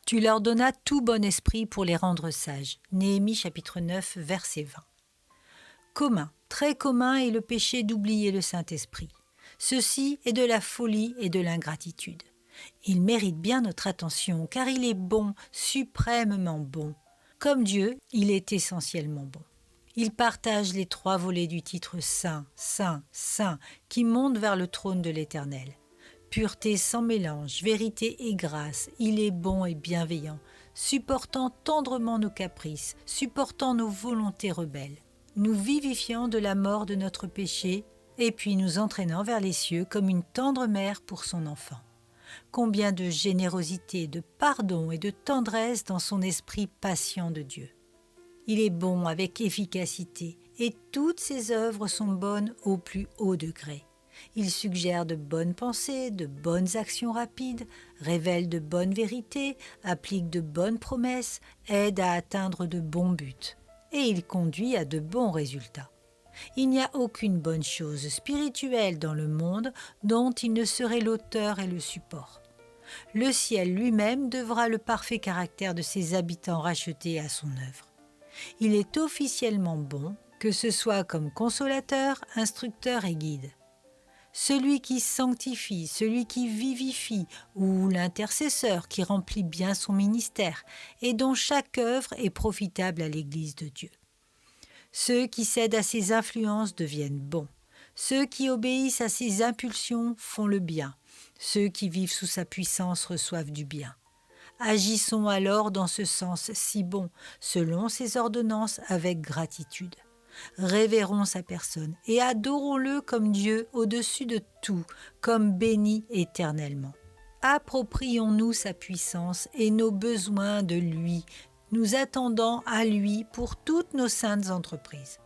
Tu leur donnas tout bon esprit pour les rendre sages. Néhémie chapitre 9, verset 20. Commun, très commun est le péché d'oublier le Saint-Esprit. Ceci est de la folie et de l'ingratitude. Il mérite bien notre attention car il est bon, suprêmement bon. Comme Dieu, il est essentiellement bon. Il partage les 3 volets du titre Saint, Saint, Saint qui monte vers le trône de l'Éternel. Pureté sans mélange, vérité et grâce, il est bon et bienveillant, supportant tendrement nos caprices, supportant nos volontés rebelles, nous vivifiant de la mort de notre péché et puis nous entraînant vers les cieux comme une tendre mère pour son enfant. Combien de générosité, de pardon et de tendresse dans son esprit patient de Dieu. Il est bon avec efficacité et toutes ses œuvres sont bonnes au plus haut degré. Il suggère de bonnes pensées, de bonnes actions rapides, révèle de bonnes vérités, applique de bonnes promesses, aide à atteindre de bons buts. Et il conduit à de bons résultats. Il n'y a aucune bonne chose spirituelle dans le monde dont il ne serait l'auteur et le support. Le ciel lui-même devra le parfait caractère de ses habitants rachetés à son œuvre. Il est officiellement bon, que ce soit comme consolateur, instructeur et guide. Celui qui sanctifie, celui qui vivifie, ou l'intercesseur qui remplit bien son ministère et dont chaque œuvre est profitable à l'Église de Dieu. Ceux qui cèdent à ses influences deviennent bons. Ceux qui obéissent à ses impulsions font le bien. Ceux qui vivent sous sa puissance reçoivent du bien. Agissons alors dans ce sens si bon, selon ses ordonnances avec gratitude. Révérons sa personne et adorons-le comme Dieu au-dessus de tout, comme béni éternellement. Approprions-nous sa puissance et nos besoins de lui, nous attendant à lui pour toutes nos saintes entreprises.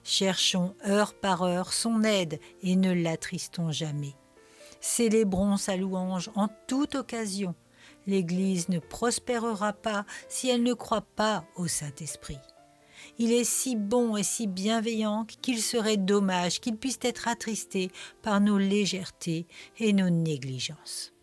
Cherchons heure par heure son aide et ne l'attristons jamais. Célébrons sa louange en toute occasion. L'Église ne prospérera pas si elle ne croit pas au Saint-Esprit. Il est si bon et si bienveillant qu'il serait dommage qu'il puisse être attristé par nos légèretés et nos négligences.